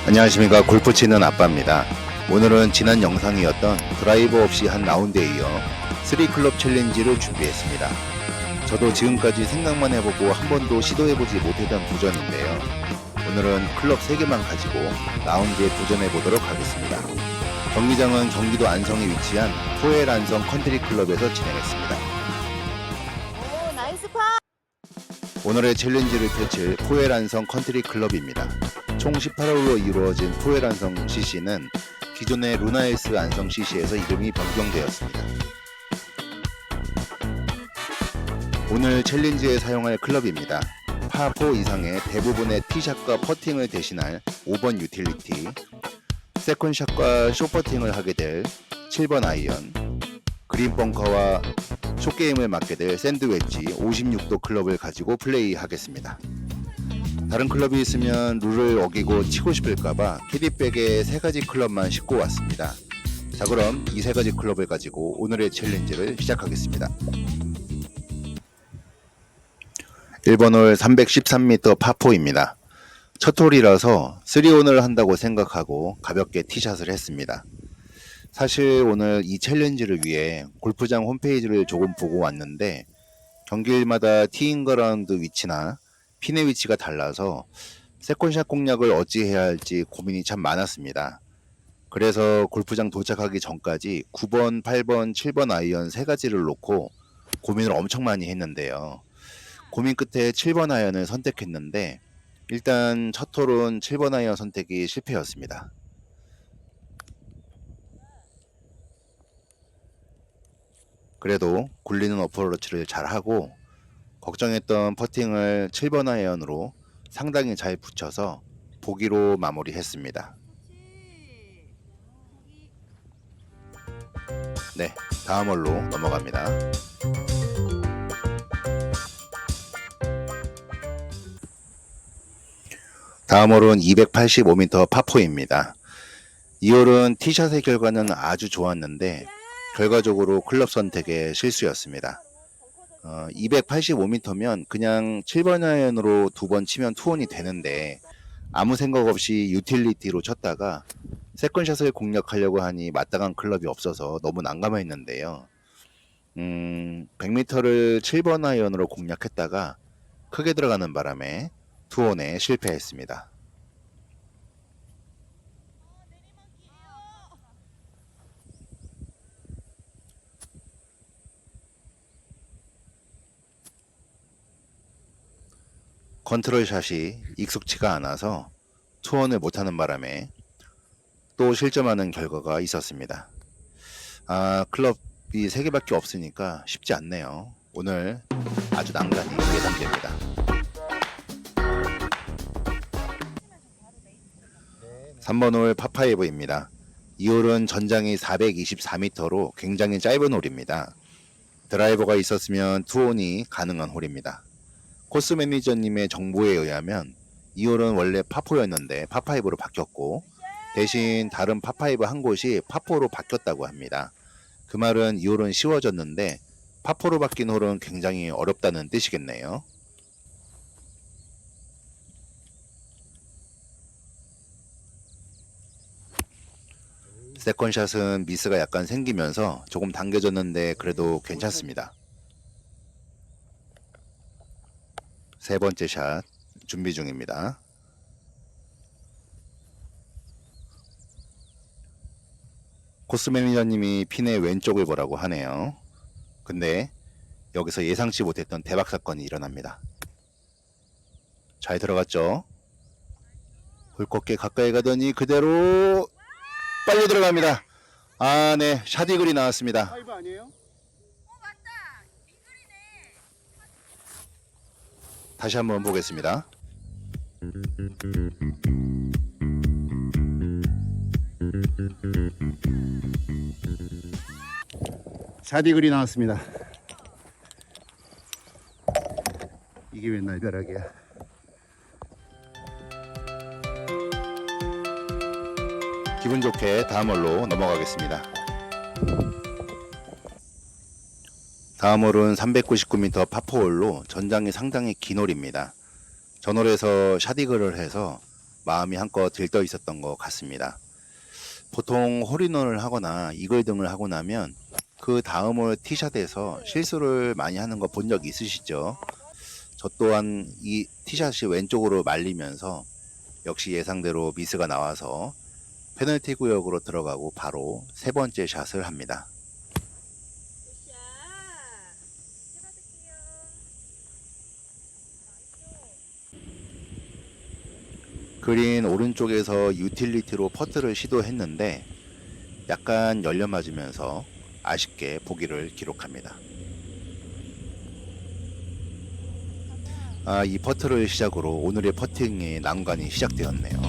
안녕하십니까. 골프 치는 아빠입니다. 오늘은 지난 영상이었던 드라이버 없이 한 라운드에 이어 3클럽 챌린지를 준비했습니다. 저도 지금까지 생각만 해보고 한 번도 시도해보지 못했던 도전인데요. 오늘은 클럽 3개만 가지고 라운드에 도전해보도록 하겠습니다. 경기장은 경기도 안성에 위치한 포엘 안성 컨트리 클럽에서 진행했습니다. 오, 나이스 파! 오늘의 챌린지를 펼칠 포엘 안성 컨트리 클럽입니다. 총 18홀로 이루어진 포엘 안성 CC는 기존의 루나일스 안성 CC에서 이름이 변경되었습니다. 오늘 챌린지에 사용할 클럽입니다. 파4 이상의 대부분의 티샷과 퍼팅을 대신할 5번 유틸리티, 세컨샷과 숏퍼팅을 하게 될 7번 아이언, 그린 벙커와 숏게임을 맡게 될 샌드웨지 56도 클럽을 가지고 플레이하겠습니다. 다른 클럽이 있으면 룰을 어기고 치고 싶을까봐 캐디백에 3가지 클럽만 싣고 왔습니다. 자, 그럼 이 3가지 클럽을 가지고 오늘의 챌린지를 시작하겠습니다. 1번 홀 313m 파4입니다. 첫 홀이라서 3온을 한다고 생각하고 가볍게 티샷을 했습니다. 사실 오늘 이 챌린지를 위해 골프장 홈페이지를 조금 보고 왔는데 경기일마다 티인그라운드 위치나 핀의 위치가 달라서 세컨샷 공략을 어찌해야 할지 고민이 참 많았습니다. 그래서 골프장 도착하기 전까지 9번, 8번, 7번 아이언 3가지를 놓고 고민을 엄청 많이 했는데요. 고민 끝에 7번 아이언을 선택했는데 일단 첫 홀은 7번 아이언 선택이 실패였습니다. 그래도 굴리는 어프로치를 잘하고 걱정했던 퍼팅을 7번 아이언으로 상당히 잘 붙여서 보기로 마무리했습니다. 네, 다음 홀로 넘어갑니다. 다음 홀은 285m 파4입니다. 이 홀은 티샷의 결과는 아주 좋았는데 결과적으로 클럽 선택의 실수였습니다. 285m면 그냥 7번 아이언으로 2번 치면 투혼이 되는데 아무 생각 없이 유틸리티로 쳤다가 세컨샷을 공략하려고 하니 마땅한 클럽이 없어서 너무 난감했는데요. 100m를 7번 아이언으로 공략했다가 크게 들어가는 바람에 투혼에 실패했습니다. 컨트롤샷이 익숙치가 않아서 투혼을 못하는 바람에 또 실점하는 결과가 있었습니다. 클럽이 3개밖에 없으니까 쉽지 않네요. 오늘 아주 난간이 예상됩니다. 네. 3번 홀 파5입니다. 이 홀은 전장이 424m로 굉장히 짧은 홀입니다. 드라이버가 있었으면 투혼이 가능한 홀입니다. 코스 매니저님의 정보에 의하면 이 홀은 원래 파4였는데 파5로 바뀌었고 대신 다른 파5 한 곳이 파4로 바뀌었다고 합니다. 그 말은 이 홀은 쉬워졌는데 파4로 바뀐 홀은 굉장히 어렵다는 뜻이겠네요. 세컨샷은 미스가 약간 생기면서 조금 당겨졌는데 그래도 괜찮습니다. 세 번째 샷 준비 중입니다. 코스 매니저님이 핀의 왼쪽을 보라고 하네요. 근데 여기서 예상치 못했던 대박 사건이 일어납니다. 잘 들어갔죠? 홀꺾게 가까이 가더니 그대로 빨려 들어갑니다. 네, 샷이글이 나왔습니다. 파이브 아니에요? 다시 한번 보겠습니다. 샷이글이 나왔습니다. 이게 웬 날벼락이야. 기분 좋게 다음 홀로 넘어가겠습니다. 다음 홀은 399m 파4홀로 전장이 상당히 긴 홀입니다. 전홀에서 샷이글을 해서 마음이 한껏 들떠 있었던 것 같습니다. 보통 홀인원을 하거나 이글 등을 하고 나면 그 다음 홀 티샷에서 실수를 많이 하는 거 본 적 있으시죠? 저 또한 이 티샷이 왼쪽으로 말리면서 역시 예상대로 미스가 나와서 페널티 구역으로 들어가고 바로 세 번째 샷을 합니다. 그린 오른쪽에서 유틸리티로 퍼트를 시도했는데 약간 열려 맞으면서 아쉽게 보기를 기록합니다. 이 퍼트를 시작으로 오늘의 퍼팅의 난관이 시작되었네요.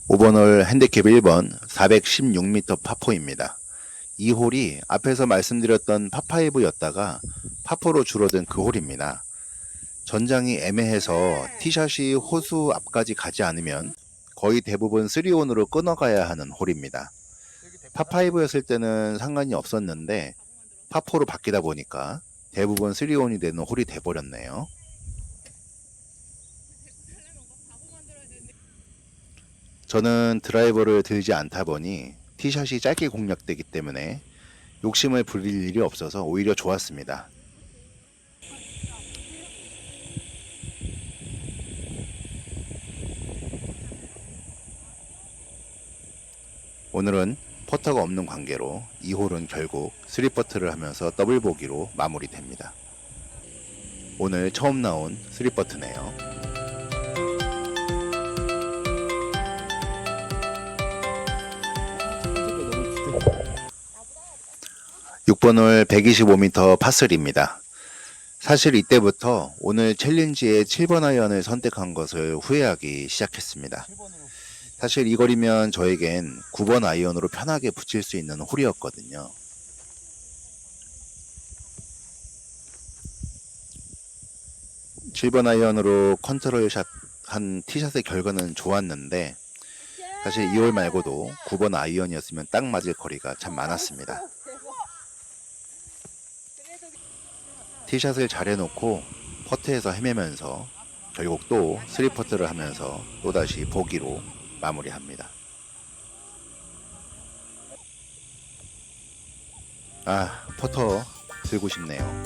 (5번) 홀 핸디캡 1번 416m 파4입니다. 이 홀이 앞에서 말씀드렸던 파5였다가 파4로 줄어든 그 홀입니다. 전장이 애매해서 티샷이 호수 앞까지 가지 않으면 거의 대부분 3온으로 끊어가야 하는 홀입니다. 파5였을 때는 상관이 없었는데 파4로 바뀌다 보니까 대부분 3온이 되는 홀이 돼버렸네요. 저는 드라이버를 들지 않다 보니 티샷이 짧게 공략되기 때문에 욕심을 부릴 일이 없어서 오히려 좋았습니다. 오늘은 퍼터가 없는 관계로 이 홀은 결국 3퍼트를 하면서 더블 보기로 마무리됩니다. 오늘 처음 나온 3퍼트네요. 6번 홀 125m 파3입니다. 사실 이때부터 오늘 챌린지의 7번 아이언을 선택한 것을 후회하기 시작했습니다. 사실 이 거리면 저에겐 9번 아이언으로 편하게 붙일 수 있는 홀이었거든요. (7번) 아이언으로 컨트롤샷 한 티샷의 결과는 좋았는데 사실 이 홀 말고도 9번 아이언이었으면 딱 맞을 거리가 참 많았습니다. 티샷을 잘 해놓고 퍼트에서 헤매면서 결국 또 3퍼트를 하면서 또다시 보기로 마무리합니다. 퍼터 들고 싶네요.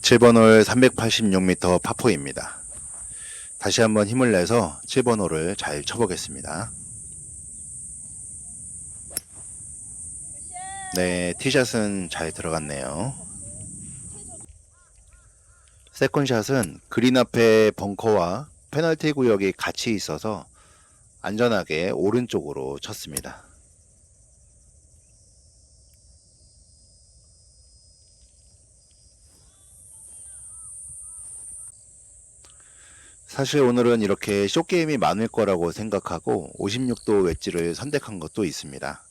(7번) 홀 386m 파4입니다. 다시 한번 힘을 내서 7번 홀을 잘 쳐보겠습니다. 네, 티샷은 잘 들어갔네요. 세컨샷은 그린 앞에 벙커와 페널티 구역이 같이 있어서 안전하게 오른쪽으로 쳤습니다. 사실 오늘은 이렇게 숏게임이 많을 거라고 생각하고 56도 웨지를 선택한 것도 있습니다.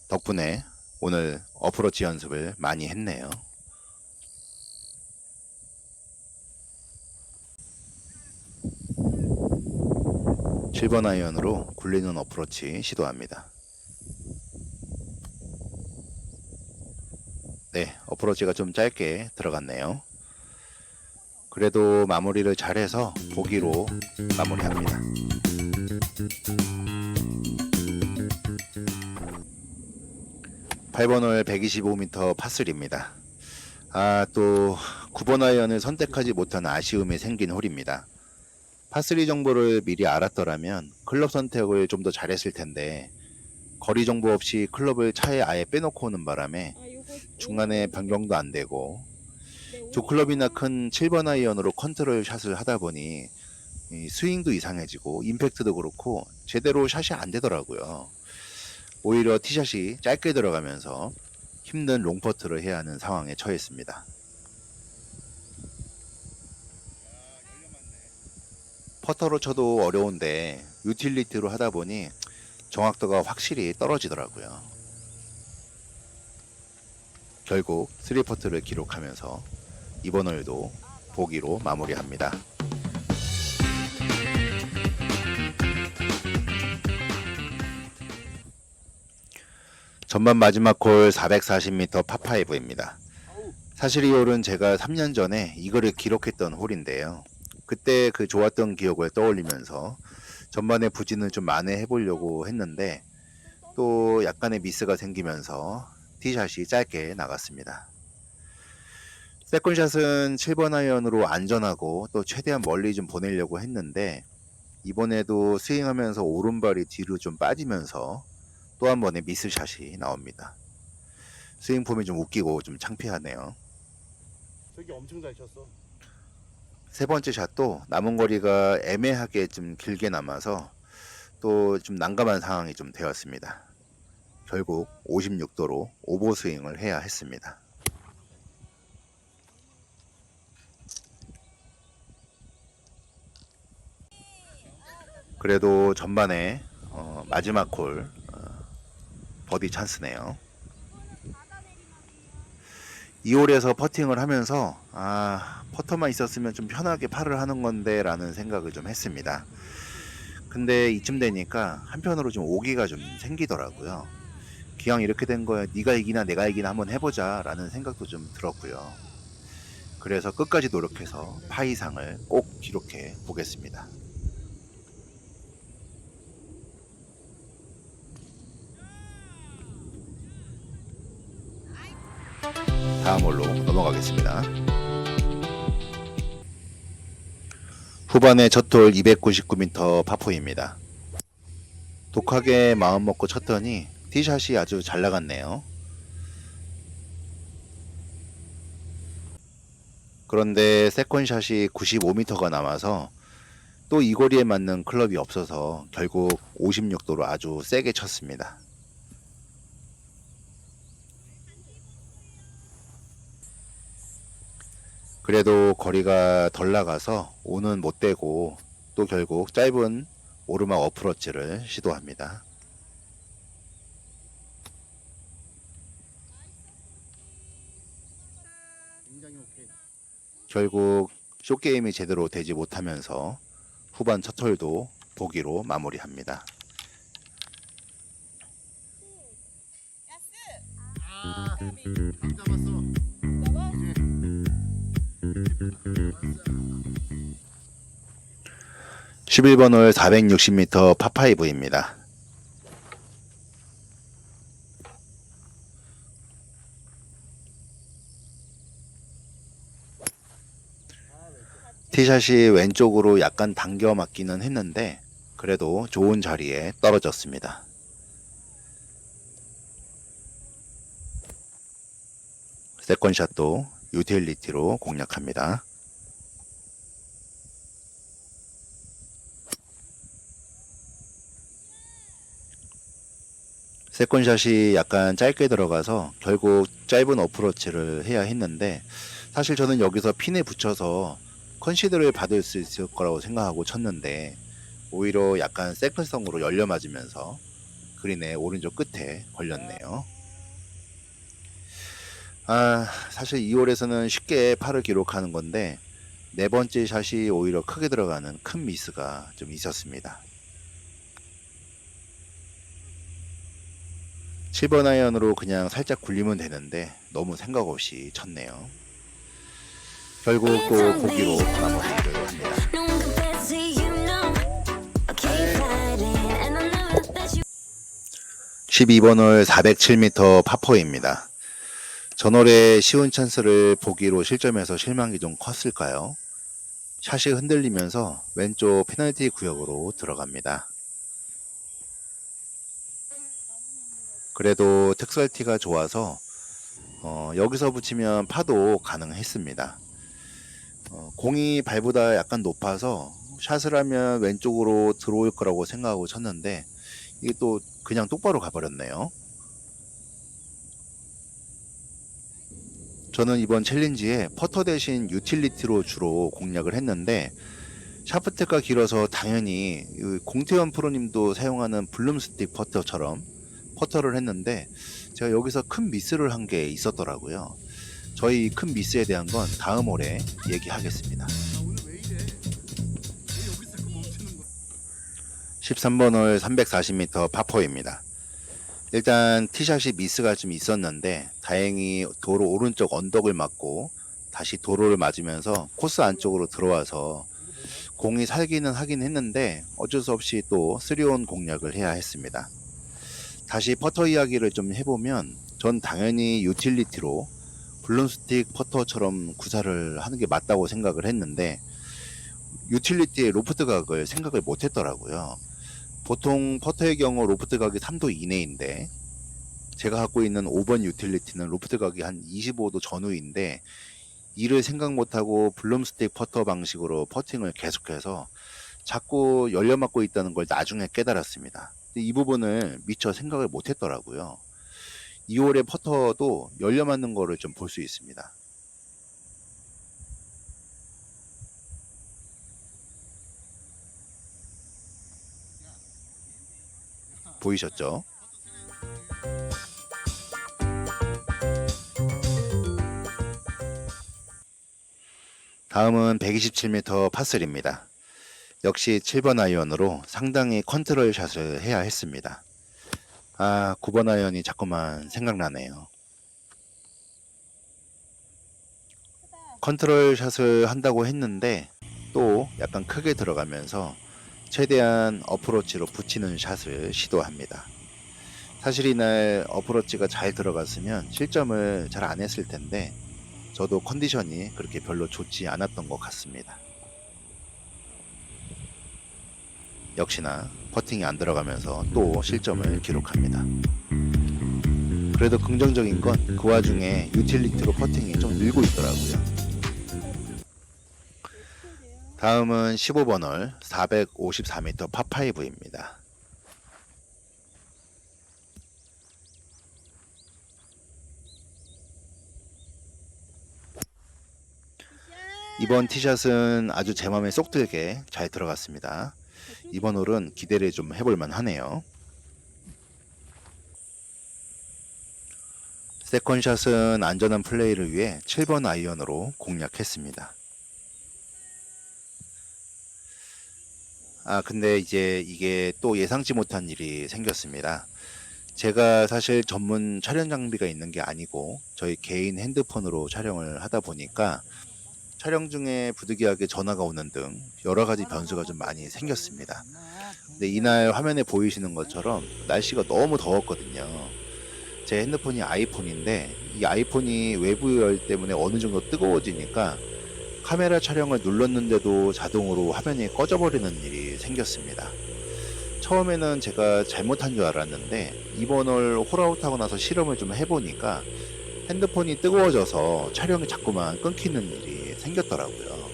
덕분에 오늘 어프로치 연습을 많이 했네요. (7번) 아이언으로 굴리는 어프로치 시도합니다. 네, 어프로치가 좀 짧게 들어갔네요. 그래도 마무리를 잘해서 보기로 마무리합니다. (8번) 홀 125m 파3입니다. 또 9번 아이언을 선택하지 못한 아쉬움이 생긴 홀입니다. 파3 정보를 미리 알았더라면 클럽 선택을 좀 더 잘했을 텐데 거리 정보 없이 클럽을 차에 아예 빼놓고 오는 바람에 중간에 변경도 안 되고 두 클럽이나 큰 7번 아이언으로 컨트롤 샷을 하다 보니 스윙도 이상해지고 임팩트도 그렇고 제대로 샷이 안 되더라고요. 오히려 티샷이 짧게 들어가면서 힘든 롱퍼트를 해야 하는 상황에 처했습니다. 퍼터로 쳐도 어려운데 유틸리티로 하다 보니 정확도가 확실히 떨어지더라고요. 결국 3퍼트를 기록하면서 이번 홀도 보기로 마무리합니다. 전반 마지막 홀 440m 파5입니다. 사실 이 홀은 제가 3년 전에 이거를 기록했던 홀인데요. 그때 그 좋았던 기억을 떠올리면서 전반에 부진을 좀 만회해 보려고 했는데 또 약간의 미스가 생기면서 티샷이 짧게 나갔습니다. 세컨샷은 7번 아이언으로 안전하고 또 최대한 멀리 좀 보내려고 했는데 이번에도 스윙하면서 오른발이 뒤로 좀 빠지면서 또 한 번의 미스샷이 나옵니다. 스윙 폼이 좀 웃기고 좀 창피하네요. 저기 엄청 잘 쳤어. 세 번째 샷도 남은 거리가 애매하게 좀 길게 남아서 또 좀 난감한 상황이 좀 되었습니다. 결국 56도로 오버 스윙을 해야 했습니다. 그래도 전반에 마지막 홀 버디 찬스네요. 이 홀에서 퍼팅을 하면서 퍼터만 있었으면 좀 편하게 파를 하는 건데 라는 생각을 좀 했습니다. 근데 이쯤 되니까 한편으로 좀 오기가 좀 생기더라고요. 기왕 이렇게 된 거야 네가 이기나 내가 이기나 한번 해보자 라는 생각도 좀 들었고요. 그래서 끝까지 노력해서 파 이상을 꼭 기록해 보겠습니다. 다음 홀로 넘어가겠습니다. 후반의 첫 홀 299m 파4입니다. 독하게 마음 먹고 쳤더니 티샷이 아주 잘 나갔네요. 그런데 세컨샷이 95m가 남아서 또 이 거리에 맞는 클럽이 없어서 결국 56도로 아주 세게 쳤습니다. 그래도 거리가 덜 나가서 오는 못 되고 또 결국 짧은 오르막 어프로치를 시도합니다. 굉장히 오케이. 결국 숏게임이 제대로 되지 못하면서 후반 첫 홀도 보기로 마무리합니다. 감 잡았어. 11번 홀 460m 파5입니다. 티샷이 왼쪽으로 약간 당겨 맞기는 했는데 그래도 좋은 자리에 떨어졌습니다. 세컨샷도 유틸리티로 공략합니다. 세컨샷이 약간 짧게 들어가서 결국 짧은 어프로치를 해야 했는데 사실 저는 여기서 핀에 붙여서 컨시드를 받을 수 있을 거라고 생각하고 쳤는데 오히려 약간 세컨성으로 열려 맞으면서 그린의 오른쪽 끝에 걸렸네요. 사실 2홀에서는 쉽게 파를 기록하는 건데 네 번째 샷이 오히려 크게 들어가는 큰 미스가 좀 있었습니다. 7번 아이언으로 그냥 살짝 굴리면 되는데 너무 생각 없이 쳤네요. 결국 또 보기로 마무리를 합니다. 12번 홀 407m 파4입니다. 전홀에 쉬운 찬스를 보기로 실점해서 실망이 좀 컸을까요? 샷이 흔들리면서 왼쪽 페널티 구역으로 들어갑니다. 그래도 특설티가 좋아서 여기서 붙이면 파도 가능했습니다. 공이 발보다 약간 높아서 샷을 하면 왼쪽으로 들어올 거라고 생각하고 쳤는데 이게 또 그냥 똑바로 가버렸네요. 저는 이번 챌린지에 퍼터 대신 유틸리티로 주로 공략을 했는데 샤프트가 길어서 당연히 공태현 프로님도 사용하는 블룸스틱 퍼터처럼 퍼터를 했는데 제가 여기서 큰 미스를 한 게 있었더라고요. 저희 큰 미스에 대한 건 다음 홀에 얘기하겠습니다. 13번 홀 340m 파4입니다. 일단 티샷이 미스가 좀 있었는데 다행히 도로 오른쪽 언덕을 맞고 다시 도로를 맞으면서 코스 안쪽으로 들어와서 공이 살기는 하긴 했는데 어쩔 수 없이 또 3온 공략을 해야 했습니다. 다시 퍼터 이야기를 좀 해보면 전 당연히 유틸리티로 블룸스틱 퍼터처럼 구사를 하는 게 맞다고 생각을 했는데 유틸리티의 로프트 각을 생각을 못 했더라고요. 보통 퍼터의 경우 로프트 각이 3도 이내인데 제가 갖고 있는 5번 유틸리티는 로프트 각이 한 25도 전후인데 이를 생각 못하고 블룸스틱 퍼터 방식으로 퍼팅을 계속해서 자꾸 열려 맞고 있다는 걸 나중에 깨달았습니다. 근데 이 부분을 미처 생각을 못 했더라고요. 2홀의 퍼터도 열려 맞는 거를 좀 볼 수 있습니다. 보이셨죠? 다음은 127m 파3입니다. 역시 7번 아이언으로 상당히 컨트롤 샷을 해야 했습니다. 9번 아이언이 자꾸만 생각나네요. 컨트롤 샷을 한다고 했는데 또 약간 크게 들어가면서 최대한 어프로치로 붙이는 샷을 시도합니다. 사실 이날 어프로치가 잘 들어갔으면 실점을 잘 안 했을 텐데 저도 컨디션이 그렇게 별로 좋지 않았던 것 같습니다. 역시나 퍼팅이 안 들어가면서 또 실점을 기록합니다. 그래도 긍정적인 건 그 와중에 유틸리티로 퍼팅이 좀 늘고 있더라고요. 다음은 15번 홀 454m 파5입니다. 이번 티샷은 아주 제 맘에 쏙 들게 잘 들어갔습니다. 이번 홀은 기대를 좀 해볼만 하네요. 세컨샷은 안전한 플레이를 위해 7번 아이언으로 공략했습니다. 근데 이제 이게 또 예상치 못한 일이 생겼습니다. 제가 사실 전문 촬영 장비가 있는 게 아니고 저희 개인 핸드폰으로 촬영을 하다 보니까 촬영 중에 부득이하게 전화가 오는 등 여러 가지 변수가 좀 많이 생겼습니다. 근데 이날 화면에 보이시는 것처럼 날씨가 너무 더웠거든요. 제 핸드폰이 아이폰인데 이 아이폰이 외부 열 때문에 어느 정도 뜨거워지니까 카메라 촬영을 눌렀는데도 자동으로 화면이 꺼져버리는 일이 생겼습니다. 처음에는 제가 잘못한 줄 알았는데 이번 홀 홀아웃하고 나서 실험을 좀 해보니까 핸드폰이 뜨거워져서 촬영이 자꾸만 끊기는 일이 생겼더라고요.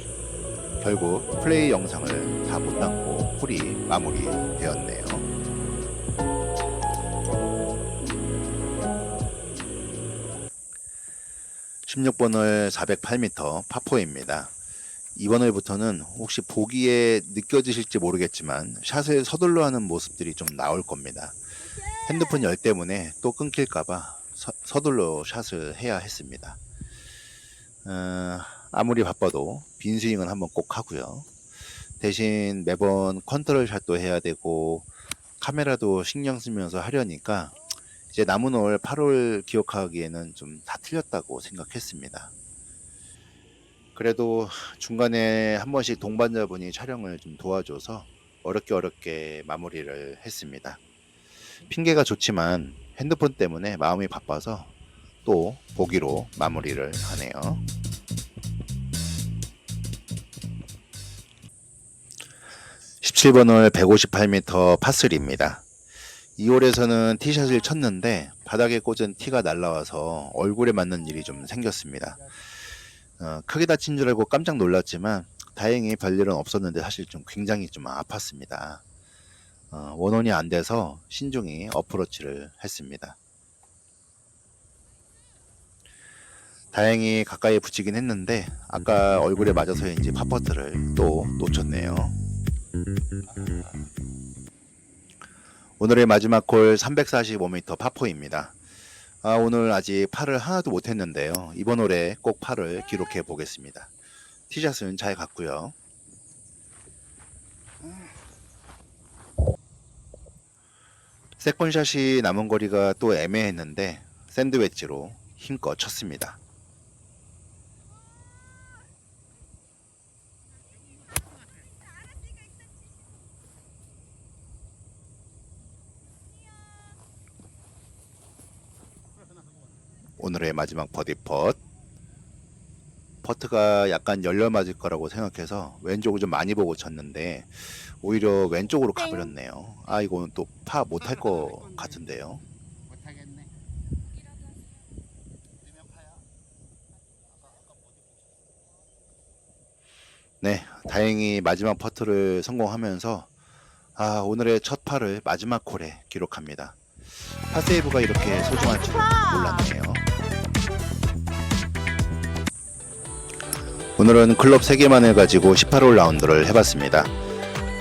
결국 플레이 영상을 다 못 담고 홀이 마무리되었네요. (16번) 홀 408m 파4입니다. 이번 홀부터는 혹시 보기에 느껴지실지 모르겠지만 샷을 서둘러 하는 모습들이 좀 나올 겁니다. 핸드폰 열 때문에 또 끊길까봐 서둘러 샷을 해야 했습니다. 아무리 바빠도 빈스윙은 한번 꼭 하고요. 대신 매번 컨트롤 샷도 해야 되고 카메라도 신경 쓰면서 하려니까 이제 남은 올 8월 기억하기에는 좀 다 틀렸다고 생각했습니다. 그래도 중간에 한 번씩 동반자분이 촬영을 좀 도와줘서 어렵게 마무리를 했습니다. 핑계가 좋지만 핸드폰 때문에 마음이 바빠서 또 보기로 마무리를 하네요. 17번 홀 158m 파3입니다. 이 홀에서는 티샷을 쳤는데 바닥에 꽂은 티가 날라와서 얼굴에 맞는 일이 좀 생겼습니다. 크게 다친 줄 알고 깜짝 놀랐지만 다행히 별일은 없었는데 사실 좀 굉장히 좀 아팠습니다. 원혼이 안 돼서 신중히 어프로치를 했습니다. 다행히 가까이 붙이긴 했는데 아까 얼굴에 맞아서인지 팝퍼트를 또 놓쳤네요. 오늘의 마지막 홀 345m 파4입니다. 오늘 아직 파를 하나도 못했는데요. 이번 홀에 꼭 파를 기록해 보겠습니다. 티샷은 잘 갔고요. 세컨샷이 남은 거리가 또 애매했는데 샌드웨지로 힘껏 쳤습니다. 오늘의 마지막 버디 펫. 퍼트가 약간 열려 맞을 거라고 생각해서 왼쪽을 좀 많이 보고 쳤는데 오히려 왼쪽으로 땡. 가버렸네요. 아, 이거는 또 파 못할 것 같은데요. 못하겠네. 되면 파야. 네, 다행히 마지막 퍼트를 성공하면서 오늘의 첫 파를 마지막 홀에 기록합니다. 파세이브가 이렇게 소중한 줄은 몰랐네요. 오늘은 클럽 3개만을 가지고 18홀 라운드를 해봤습니다.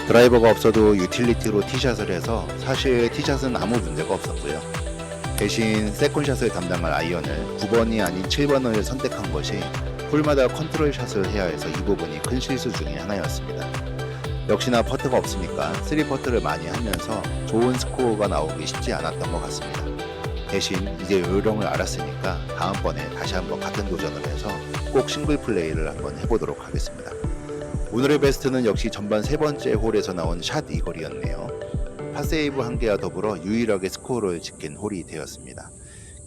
드라이버가 없어도 유틸리티로 티샷을 해서 사실 티샷은 아무 문제가 없었고요. 대신 세컨샷을 담당할 아이언을 9번이 아닌 7번을 선택한 것이 홀마다 컨트롤 샷을 해야 해서 이 부분이 큰 실수 중에 하나였습니다. 역시나 퍼트가 없으니까 3퍼트를 많이 하면서 좋은 스코어가 나오기 쉽지 않았던 것 같습니다. 대신 이제 요령을 알았으니까 다음번에 다시 한번 같은 도전을 해서 꼭 싱글 플레이를 한번 해보도록 하겠습니다. 오늘의 베스트는 역시 전반 3번째 홀에서 나온 샷 이거리였네요. 파세이브 1개와 더불어 유일하게 스코어를 지킨 홀이 되었습니다.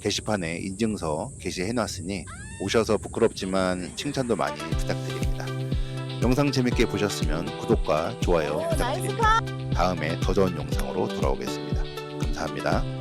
게시판에 인증서 게시해놨으니 오셔서 부끄럽지만 칭찬도 많이 부탁드립니다. 영상 재밌게 보셨으면 구독과 좋아요 오, 나이스 부탁드립니다. 다음에 더 좋은 영상으로 돌아오겠습니다. 감사합니다.